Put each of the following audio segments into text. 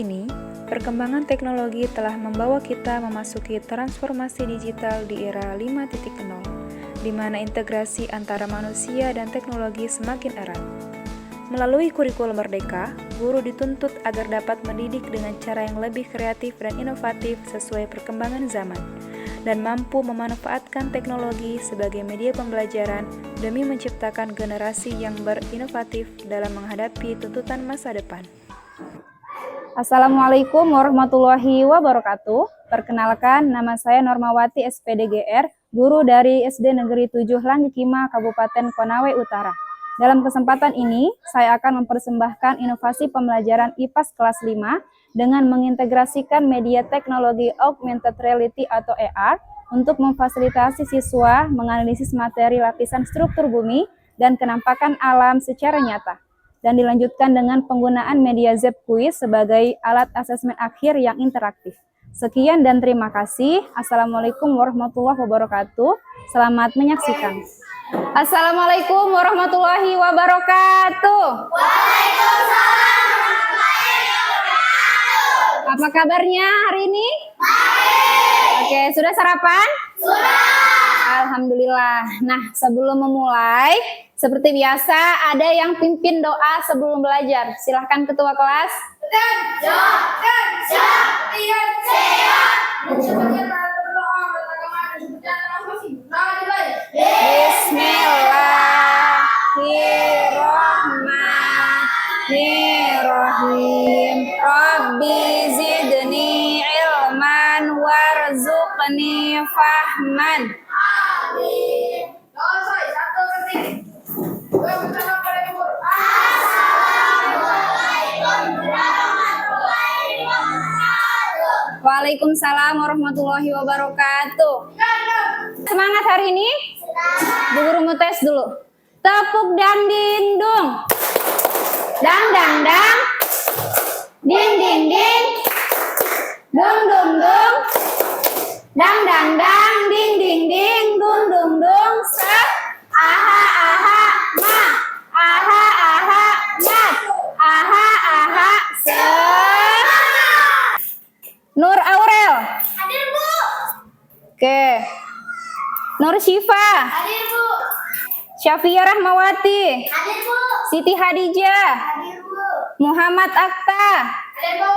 kini, perkembangan teknologi telah membawa kita memasuki transformasi digital di era 5.0, di mana integrasi antara manusia dan teknologi semakin erat. Melalui kurikulum Merdeka, guru dituntut agar dapat mendidik dengan cara yang lebih kreatif dan inovatif sesuai perkembangan zaman, dan mampu memanfaatkan teknologi sebagai media pembelajaran demi menciptakan generasi yang berinovatif dalam menghadapi tuntutan masa depan. Assalamualaikum warahmatullahi wabarakatuh. Perkenalkan, nama saya Normawati SPDGR, guru dari SD Negeri 7 Langgikima, Kabupaten Konawe Utara. Dalam kesempatan ini, saya akan mempersembahkan inovasi pembelajaran IPAS kelas 5 dengan mengintegrasikan media teknologi augmented reality atau AR untuk memfasilitasi siswa menganalisis materi lapisan struktur bumi dan kenampakan alam secara nyata. Dan dilanjutkan dengan penggunaan media ZEP-Quiz sebagai alat asesmen akhir yang interaktif. Sekian dan terima kasih. Assalamualaikum warahmatullahi wabarakatuh. Selamat menyaksikan. Assalamualaikum warahmatullahi wabarakatuh. Waalaikumsalam warahmatullahi wabarakatuh. Apa kabarnya hari ini? Baik. Oke, sudah sarapan? Sudah. Alhamdulillah. Nah, sebelum memulai, seperti biasa ada yang pimpin doa sebelum belajar. Silahkan ketua kelas. Bismillahirrahmanirrahim. Rabbi zidni ilman warzuqni fahman. Amin. Satu ketik. Waalaikumsalam warahmatullahi wabarakatuh. Semangat hari ini? Bu Guru mau tes dulu. Tepuk dang ding dung. Dang dang dang. Ding ding ding. Dung dung dung. Dang dang dang. Ding ding ding. Dung dung dung. Set. Aha aha ma. Aha aha mat. Aha aha set. Nur Aurel. Hadir, Bu. Oke. Nur Syifa. Hadir, Bu. Syafia Rahmawati. Hadir, Bu. Siti Hadijah. Hadir, Bu. Muhammad Akta. Hadir, Bu.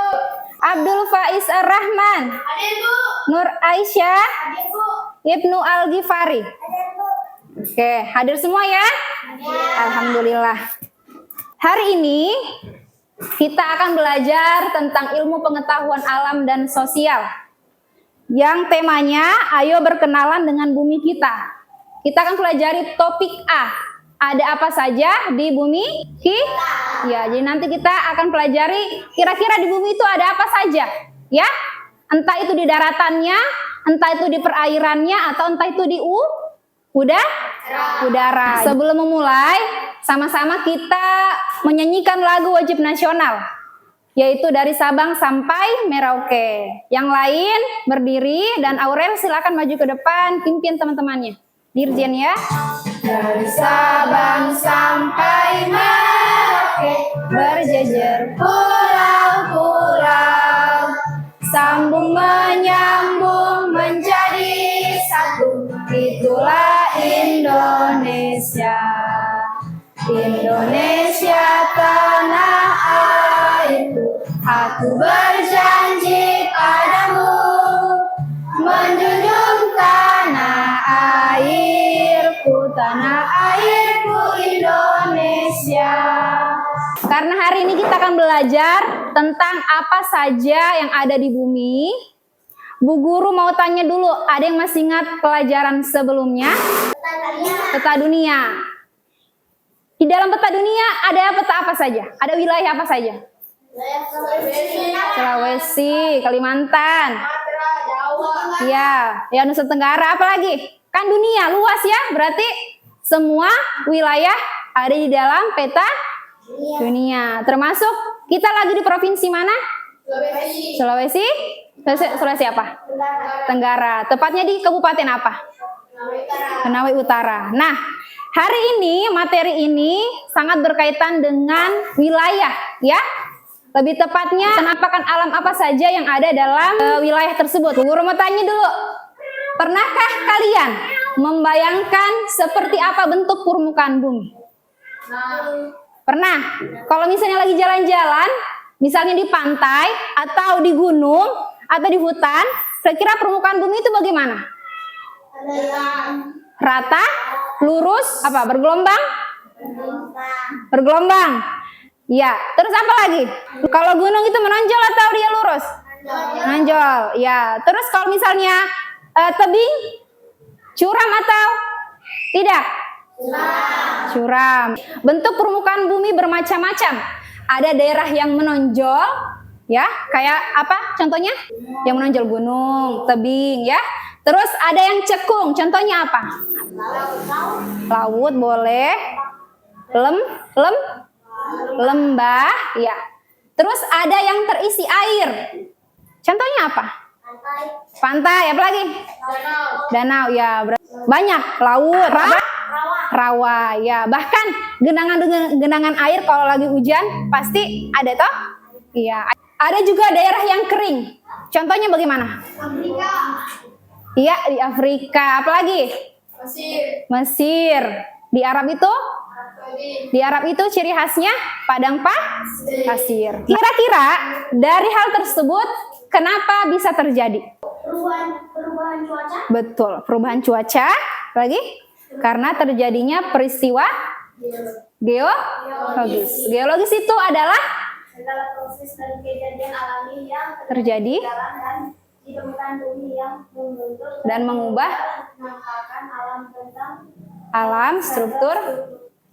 Abdul Faiz Ar-Rahman. Hadir, Bu. Nur Aisyah. Hadir, Bu. Ibnu Al-Ghifari. Hadir, Bu. Oke, hadir semua ya? Alhamdulillah. Hari ini kita akan belajar tentang ilmu pengetahuan alam dan sosial. Yang temanya, ayo berkenalan dengan bumi kita. Kita akan pelajari topik A. Ada apa saja di bumi kita? Ya, jadi nanti kita akan pelajari kira-kira di bumi itu ada apa saja. Ya, entah itu di daratannya, entah itu di perairannya, atau entah itu di udara. Sebelum memulai, sama-sama kita menyanyikan lagu wajib nasional, yaitu dari Sabang sampai Merauke. Yang lain berdiri, dan Aurel silakan maju ke depan, pimpin teman-temannya. Dirjen ya. Dari Sabang sampai Merauke, berjejer pulau-pulau, sambung menyambung menjadi satu. Itulah Indonesia. Indonesia tanah airku, aku berjanji padamu, menjunjung tanah airku Indonesia. Karena hari ini kita akan belajar tentang apa saja yang ada di bumi. Bu Guru mau tanya dulu, ada yang masih ingat pelajaran sebelumnya? Peta dunia. Di dalam peta dunia ada peta apa saja? Ada wilayah apa saja? Sulawesi, Kalimantan. Ya, Nusa Tenggara, apa lagi? Kan dunia luas ya, berarti semua wilayah ada di dalam peta dunia. Termasuk kita lagi di provinsi mana? Sulawesi? Sulawesi apa? Tenggara. Tepatnya di kabupaten apa? Konawe Utara. Nah, hari ini materi ini sangat berkaitan dengan wilayah, ya. Lebih tepatnya, penampakan alam apa saja yang ada dalam wilayah tersebut. Bu Guru mau tanya dulu, pernahkah kalian membayangkan seperti apa bentuk permukaan bumi? Pernah? Kalau misalnya lagi jalan-jalan, misalnya di pantai, atau di gunung, atau di hutan, kira-kira permukaan bumi itu bagaimana? Rata? Lurus? Apa? Bergelombang? Bergelombang. Ya, terus apa lagi? Kalau gunung itu menonjol atau dia lurus? Menonjol. Ya, terus kalau misalnya tebing, curam atau tidak? Curam. Bentuk permukaan bumi bermacam-macam. Ada daerah yang menonjol, ya, kayak apa? Contohnya? Yang menonjol gunung, tebing, ya. Terus ada yang cekung. Contohnya apa? Laut boleh. Lembah, ya. Terus ada yang terisi air. Contohnya apa? Pantai, apa lagi? Danau, ya. Banyak. Laut, rawa, ya. Bahkan genangan air kalau lagi hujan pasti ada toh? Iya. Ada juga daerah yang kering. Contohnya bagaimana? Iya, di Afrika. Apa lagi? Mesir. Di Arab itu? Di Arab itu ciri khasnya padang pasir. Kira-kira dari hal tersebut kenapa bisa terjadi? Perubahan cuaca. Betul, perubahan cuaca. Lagi? Karena terjadinya peristiwa geologis. Geologis itu adalah Segala proses dan kejadian alami yang terjadi dan ditemukan bumi yang membentuk dan mengubah penampakan alam tentang alam, struktur.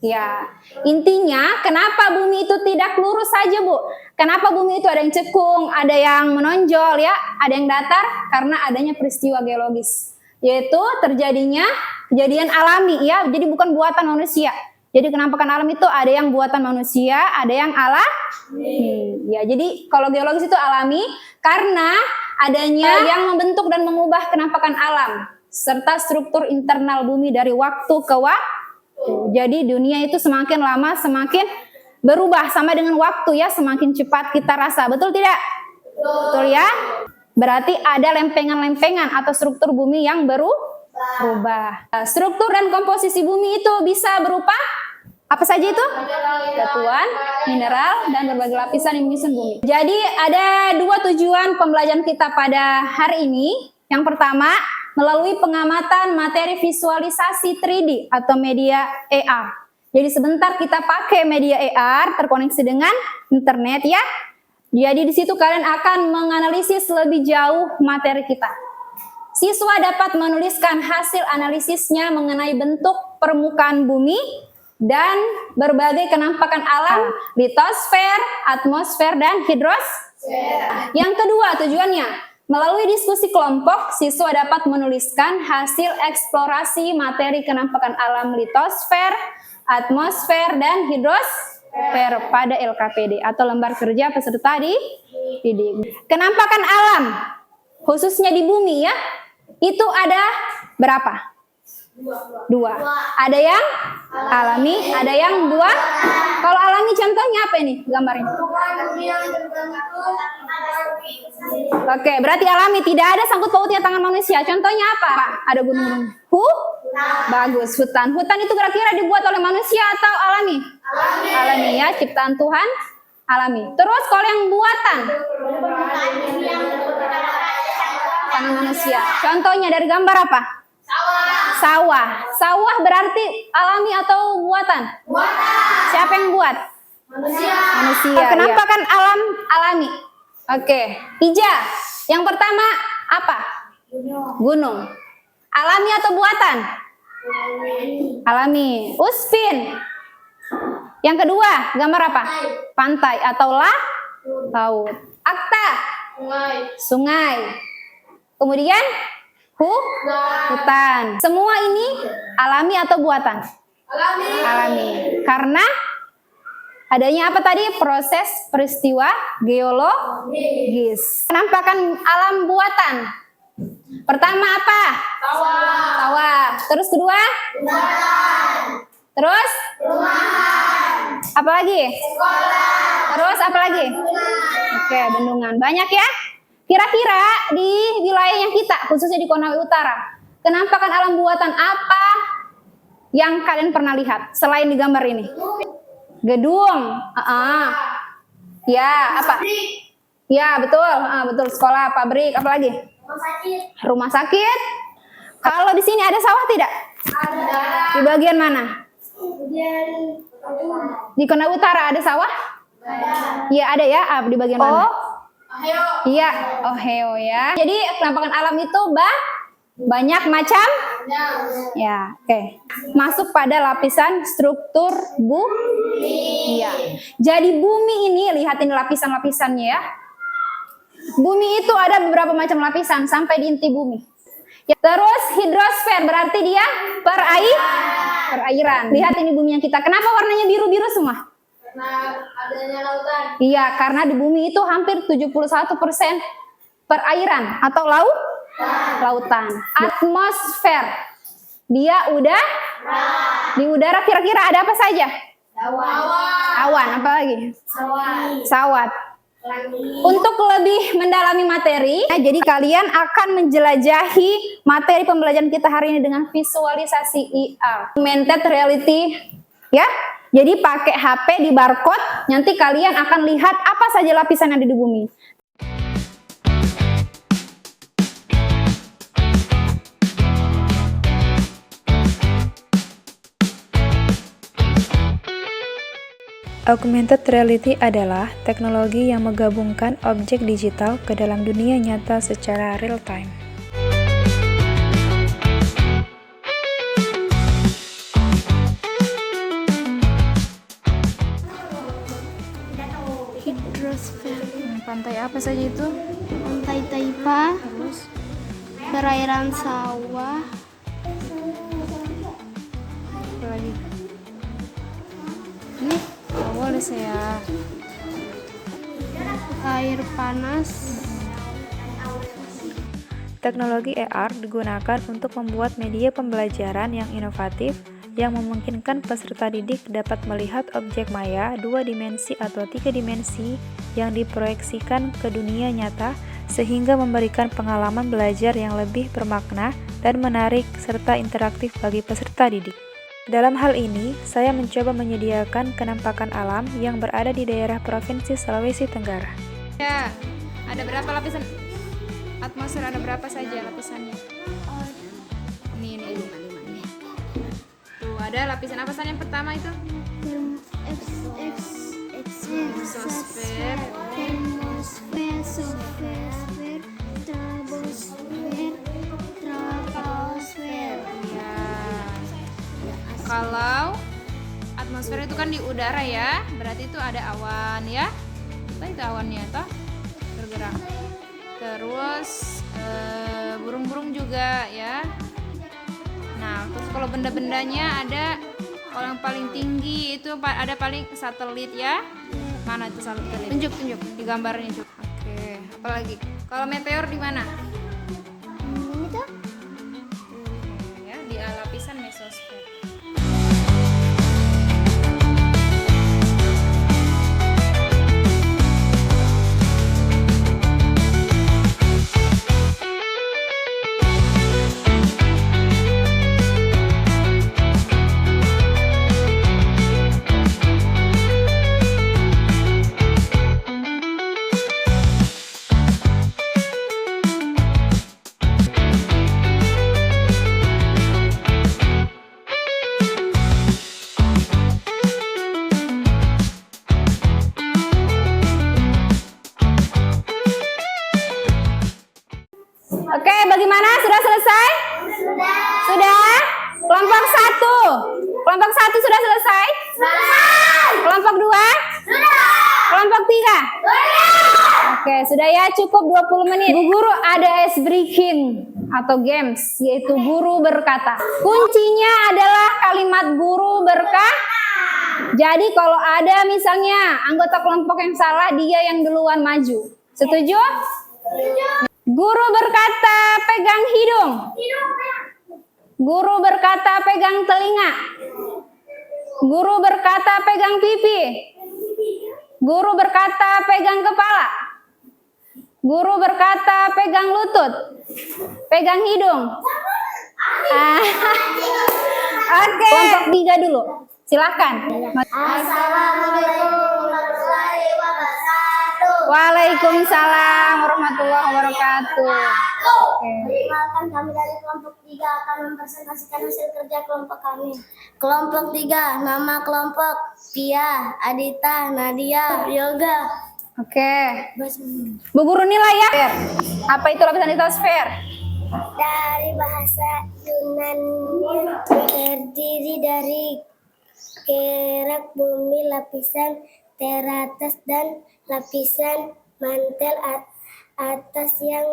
Ya, intinya kenapa bumi itu tidak lurus saja, Bu? Kenapa bumi itu ada yang cekung, ada yang menonjol, ya, ada yang datar? Karena adanya peristiwa geologis, yaitu terjadinya kejadian alami, ya, jadi bukan buatan manusia. Jadi penampakan alam itu ada yang buatan manusia, ada yang alami. Ya, jadi kalau geologis itu alami karena adanya yang membentuk dan mengubah penampakan alam serta struktur internal bumi dari waktu ke waktu. Jadi dunia itu semakin lama semakin berubah sama dengan waktu, ya, semakin cepat kita rasa. Betul tidak? Betul, ya? Berarti ada lempengan-lempengan atau struktur bumi yang berubah. Struktur dan komposisi bumi itu bisa berupa apa saja itu? Batuan, mineral, dan berbagai lapisan yang menyusun bumi. Jadi ada dua tujuan pembelajaran kita pada hari ini. Yang pertama, melalui pengamatan materi visualisasi 3D atau media AR. Jadi sebentar kita pakai media AR terkoneksi dengan internet, ya. Jadi di situ kalian akan menganalisis lebih jauh materi kita. Siswa dapat menuliskan hasil analisisnya mengenai bentuk permukaan bumi dan berbagai kenampakan alam, litosfer, atmosfer, dan hidrosfer. Yang kedua tujuannya, melalui diskusi kelompok, siswa dapat menuliskan hasil eksplorasi materi kenampakan alam litosfer, atmosfer, dan hidrosfer pada LKPD atau lembar kerja peserta didik. Kenampakan alam, khususnya di bumi, ya, itu ada berapa? Dua. Ada yang alami, ada yang buat. Kalau alami contohnya apa ini gambarnya? Oke, berarti alami, tidak ada sangkut pautnya tangan manusia. Contohnya apa? Ada gunung. Bagus, hutan. Hutan itu kira-kira dibuat oleh manusia atau alami? Alami, ya, ciptaan Tuhan. Alami. Terus kalau yang buatan? Tangan manusia. Contohnya dari gambar apa? Sawah. Sawah berarti alami atau buatan? Siapa yang buat? Manusia. Kenampakan alam alami. Oke. Ija. Yang pertama apa? Gunung. Alami atau buatan? Alami. Uspin. Yang kedua, gambar apa? Pantai atau laut. Akta. Sungai. Kemudian hutan. Semua ini alami atau buatan? Alami. Karena adanya apa tadi? Proses peristiwa geologis. Penampakan alam buatan. Pertama apa? Sawah. Terus kedua? Terus? Apalagi? Terus apalagi? Oke, bendungan. Banyak ya? Kira-kira di wilayahnya kita, khususnya di Konawe Utara, penampakan alam buatan apa yang kalian pernah lihat selain di gambar ini? Gedung. Ya, apa? Ya, betul. Betul. Sekolah, pabrik, apa lagi? Rumah sakit. Kalau di sini ada sawah tidak? Ada. Di bagian mana? Di Konawe Utara ada sawah? Iya, ada ya. Di bagian mana? Iya, oheo ya. Jadi penampakan alam itu banyak macam. Ya, oke. Masuk pada lapisan struktur bumi. Iya. Jadi bumi ini, lihatin lapisan-lapisannya ya. Bumi itu ada beberapa macam lapisan sampai di inti bumi. Ya, terus hidrosfer berarti dia perairan. Lihat ini bumi yang kita. Kenapa warnanya biru-biru semua? Karena adanya lautan. Iya, karena di bumi itu hampir 71% perairan atau lautan. Atmosfer. Dia di udara kira-kira ada apa saja? Awan, apa lagi? Sawat. Untuk lebih mendalami materi, jadi kalian akan menjelajahi materi pembelajaran kita hari ini dengan visualisasi IR, augmented reality, ya. Jadi pakai HP di barcode, nanti kalian akan lihat apa saja lapisan yang ada di bumi. Augmented reality adalah teknologi yang menggabungkan objek digital ke dalam dunia nyata secara real time. Hidrosfer, Pantai apa saja itu? pantai Taipa, perairan sawah, Apa lagi? Ini boleh saya. air panas, Teknologi AR digunakan untuk membuat media pembelajaran yang inovatif yang memungkinkan peserta didik dapat melihat objek maya 2 dimensi atau 3 dimensi yang diproyeksikan ke dunia nyata sehingga memberikan pengalaman belajar yang lebih bermakna dan menarik serta interaktif bagi peserta didik. Dalam hal ini, saya mencoba menyediakan kenampakan alam yang berada di daerah Provinsi Sulawesi Tenggara. Ya, ada berapa lapisan atmosfer? Ada berapa saja lapisannya? Ini 5 nih. Tuh, ada lapisan apa saja yang pertama itu? exosfer, thermosfer, troposfer, troposfer. Ya. Kalau atmosfer itu kan di udara ya, berarti itu ada awan ya. Apa itu awannya toh? Bergerak. Terus burung-burung juga ya. Nah, terus kalau benda-bendanya ada, kalau yang paling tinggi itu ada paling satelit ya. Mana itu satelit? Tunjuk di gambarnya juga. Oke, apalagi? Kalau meteor di mana? Itu Ya, di lapisan mesosfer. Oke, bagaimana? Sudah selesai? Sudah? Kelompok 1. Kelompok 1 sudah selesai? Kelompok 2? Kelompok 3? Oke, sudah ya, cukup 20 menit. Bu Guru ada ice breaking atau games, yaitu guru berkata. Kuncinya adalah kalimat guru berkata. Jadi kalau ada misalnya anggota kelompok yang salah, dia yang duluan maju. Setuju? Guru berkata pegang hidung. Guru berkata pegang telinga. Guru berkata pegang pipi. Guru berkata pegang kepala. Guru berkata pegang lutut. Pegang hidung. Oke. Kelompok 3 dulu. Silahkan. Assalamualaikum warahmatullahi wabarakatuh. Waalaikumsalam warahmatullahi wabarakatuh. Oke. Perkenalkan, kami dari kelompok 3 akan mempresentasikan hasil kerja kelompok kami. Kelompok 3, nama kelompok Tia, Adita, Nadia, Yoga. Oke. Bu Guru nilai ya. Apa itu lapisan litosfer? Dari bahasa Yunani terdiri dari kerak bumi, lapisan teratas dan lapisan mantel atas yang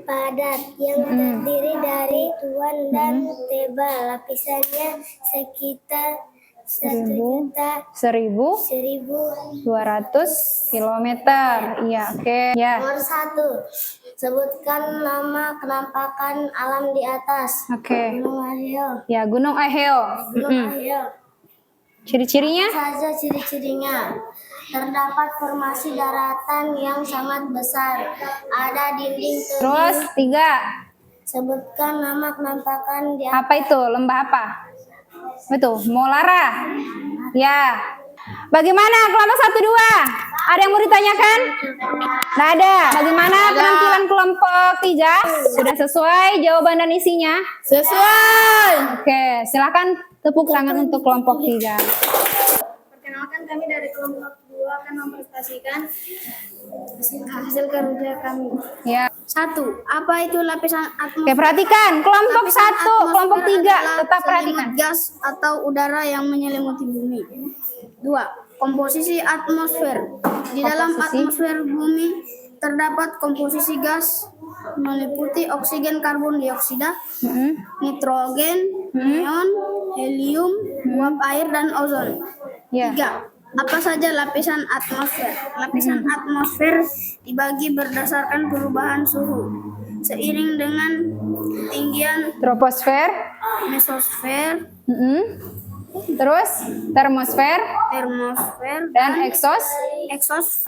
padat yang terdiri dari tuan dan tebal. Lapisannya sekitar 1.200 kilometer. Iya, oke. Ya. Nomor 1. Sebutkan nama penampakan alam di atas. Oke. Gunung Ahio. Ya, Gunung Ahio. Gunung Ahio. Ciri-cirinya? Saja ciri-cirinya. Terdapat formasi daratan yang sangat besar. Ada dinding Terus tebing. 3. Sebutkan nama penampakan di atas. Apa itu? Lembah apa? Betul, Molara. Ya. Bagaimana kelompok 1, 2? Ada yang mau ditanyakan? Nggak ada. Bagaimana penampilan kelompok 3? Sudah sesuai jawaban dan isinya? Sesuai. Oke, silakan tepuk tangan untuk kelompok 3. Perkenalkan, kami dari kelompok 2 akan mempresentasikan hasil kerja kami. Ya. 1. Apa itu lapisan atmosfer? Oke, perhatikan. Kelompok 1, kelompok 3. Tetap perhatikan. Gas atau udara yang menyelimuti bumi. 2. Komposisi atmosfer. Di dalam atmosfer bumi terdapat komposisi gas meliputi oksigen, karbon dioksida, nitrogen, neon, helium, uap air, dan ozon. Ya. 3. Apa saja lapisan atmosfer? Lapisan atmosfer dibagi berdasarkan perubahan suhu seiring dengan ketinggian Troposfer. mesosfer, Terus termosfer termosfer, dan eksosfer.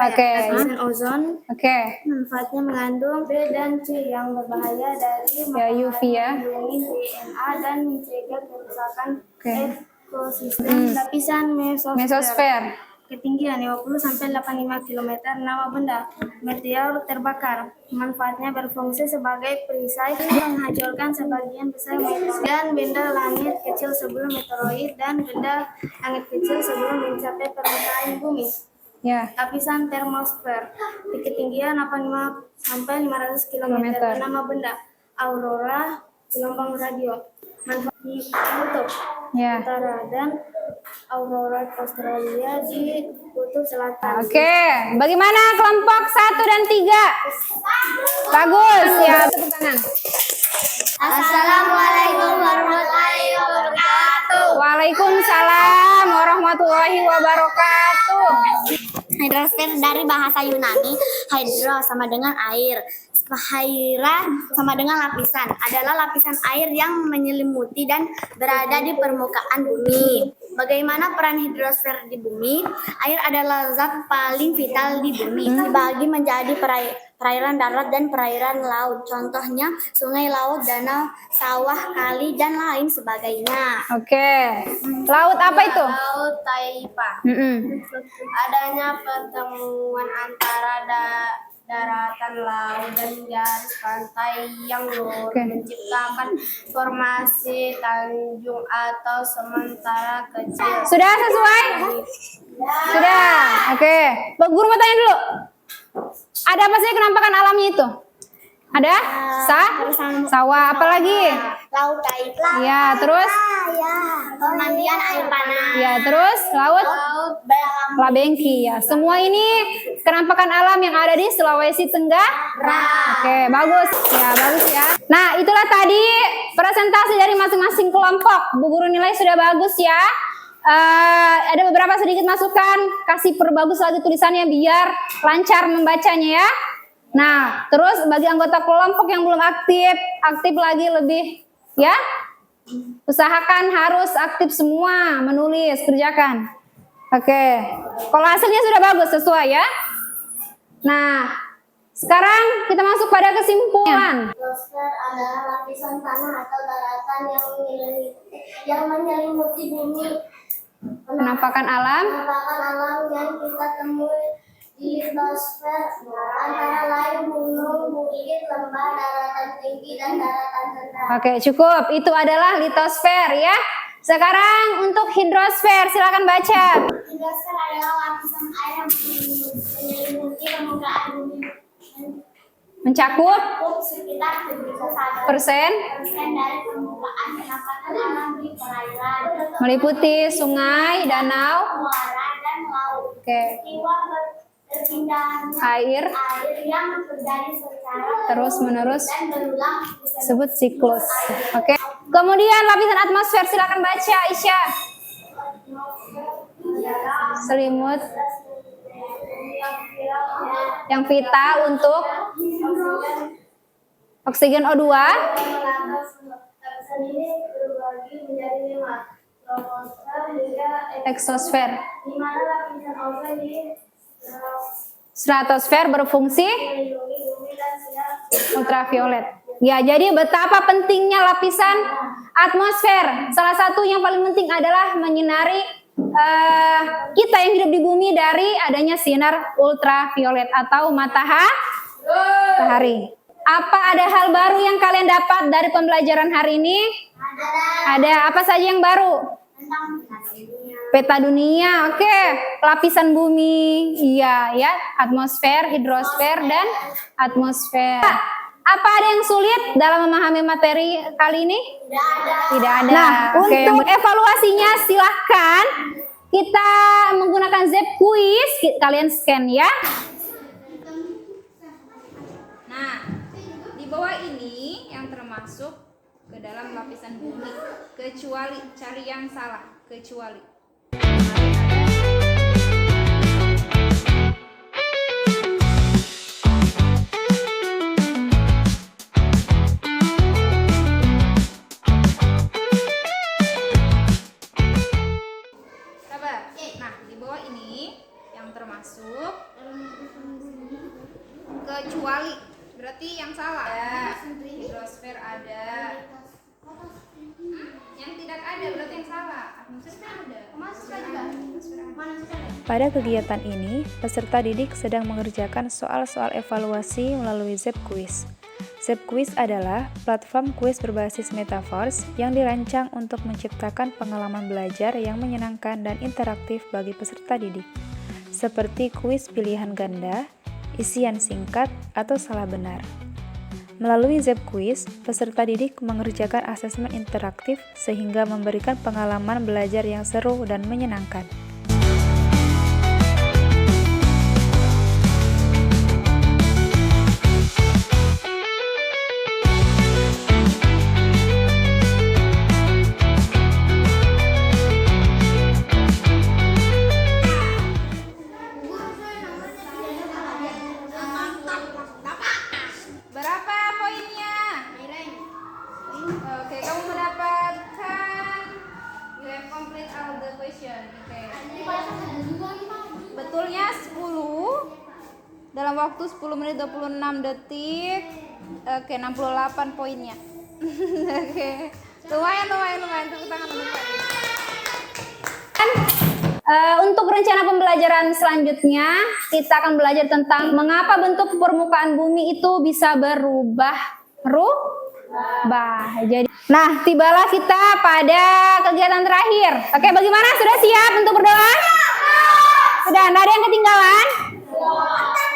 Oke. Lapisan ozon Oke. manfaatnya mengandung B dan C yang berbahaya dari Ya, UV ya. melindungi DNA dan mencegah kerusakan Oke. ekosistem. Lapisan Mesosfer. ketinggian 50 sampai 85 km. Nama benda meteor terbakar. Manfaatnya berfungsi sebagai perisai menghancurkan sebagian besar meteor dan benda langit kecil sebelum meteoroid dan benda langit kecil sebelum mencapai permukaan bumi. Ya. Lapisan termosfer di ketinggian 85 sampai 500 km. Nama benda aurora gelombang radio. Manfaat di kutub Ya. utara dan aurora Australia di kutub selatan. Oke, bagaimana kelompok 1 dan 3? Bagus, ya, tepuk tangan. Assalamualaikum warahmatullahi wabarakatuh. Waalaikumsalam warahmatullahi wabarakatuh. Hidrosfer dari bahasa Yunani, hydro sama dengan air. Haira sama dengan lapisan, adalah lapisan air yang menyelimuti dan berada di permukaan bumi. Bagaimana peran hidrosfer di bumi? Air adalah zat paling vital di bumi. Dibagi menjadi perairan darat dan perairan laut. Contohnya sungai, laut, danau, sawah, kali, dan lain sebagainya. Oke, laut apa itu? Laut Taipa. Adanya pertemuan antara daratan, laut, dan garis pantai yang lurus menciptakan formasi tanjung atau sementara kecil. Sudah sesuai? Sudah. Oke. Bu Guru mau tanya dulu. Ada apa sih kenampakan alamnya itu? Ada? Sawah, apa lagi? Laut Taipa. Ya, terus? Pemandian air panas. Ya, terus laut? Laut Balam. Labengki ya. Semua ini kenampakan alam yang ada di Sulawesi Tenggara. Oke, bagus. Ya, bagus ya. Nah, itulah tadi presentasi dari masing-masing kelompok. Bu Guru nilai sudah bagus ya. Ada beberapa sedikit masukan, kasih perbagus lagi tulisannya biar lancar membacanya ya. Nah, terus bagi anggota kelompok yang belum aktif lagi lebih ya. Usahakan harus aktif semua, menulis, kerjakan. Oke, kalau hasilnya sudah bagus, sesuai ya. Nah, sekarang kita masuk pada kesimpulan. Litosfer adalah lapisan tanah atau daratan yang menyelimuti bumi. Penampakan alam. Penampakan alam yang kita temui di litosfer antara lain gunung, bukit, lembah, daratan tinggi, dan daratan rendah. Oke, cukup. Itu adalah litosfer ya. Sekarang untuk hidrosfer, silakan baca. Litosfer adalah lapisan air yang menyelimuti permukaan bumi. Mencakup Sekitar 71% persen, dari permukaan penampakan alam di perairan, meliputi sungai, danau, muara, dan laut. oke, Peristiwa berpindahnya air, yang terjadi secara terus menerus, dan berulang disebut siklus. Oke. Kemudian lapisan atmosfer, silakan baca, Aisyah. Selimut yang vital untuk oksigen O2, berbagi menjadi 5. Troposfer hingga eksosfer, di mana lapisan ozon di stratosfer berfungsi melindungi bumi dan sinar ultraviolet. Ya, jadi betapa pentingnya lapisan atmosfer. Salah satu yang paling penting adalah menyinari kita yang hidup di bumi dari adanya sinar ultraviolet atau matahari. Apa ada hal baru yang kalian dapat dari pembelajaran hari ini? Ada apa saja yang baru? tentang dunia. Peta dunia, oke. Lapisan bumi, iya ya. Atmosfer, hidrosfer, dan atmosfer. Apa ada yang sulit dalam memahami materi kali ini? Tidak ada. Nah, untuk evaluasinya silahkan kita menggunakan Zep Quiz. Kalian scan ya. Nah, di bawah ini yang termasuk ke dalam lapisan bumi, kecuali cari yang salah, kecuali. Sabar. Nah, di bawah ini yang termasuk kecuali, berarti yang salah. Hidrosfer ada. Yang tidak ada berarti yang salah. Atmosfer ada. Pada kegiatan ini, peserta didik sedang mengerjakan soal-soal evaluasi melalui Zep Quiz. Zep Quiz adalah platform kuis berbasis metaverse yang dirancang untuk menciptakan pengalaman belajar yang menyenangkan dan interaktif bagi peserta didik, seperti kuis pilihan ganda, isian singkat, atau salah benar. Melalui Zep Quiz, peserta didik mengerjakan asesmen interaktif sehingga memberikan pengalaman belajar yang seru dan menyenangkan. Berapa poinnya? Oke, kamu mendapatkan you have complete all the question. Oke. Betulnya 10 dalam waktu 10 menit 26 detik. Oke, 68 poinnya. Oke. Lumayan. Tepuk tangan untuk Pak. Untuk rencana pembelajaran selanjutnya, kita akan belajar tentang mengapa bentuk permukaan bumi itu bisa berubah. Jadi, nah, tibalah kita pada kegiatan terakhir. Oke, bagaimana? Sudah siap untuk berdoa? Sudah, nggak ada yang ketinggalan?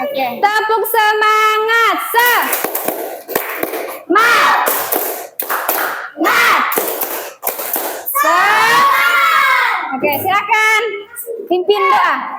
Oke, tepuk semangat. Oke, silakan pimpin doa.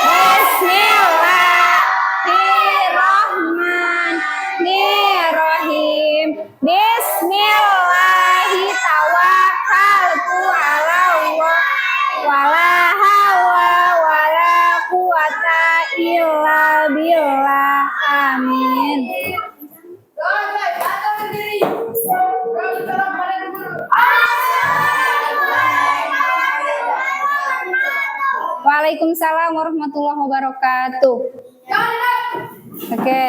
Bismillahirrahmanirrahim. Bismillahirrahmanirrahim. illa billah. Amin. Waalaikumsalam warahmatullahi wabarakatuh. Oke.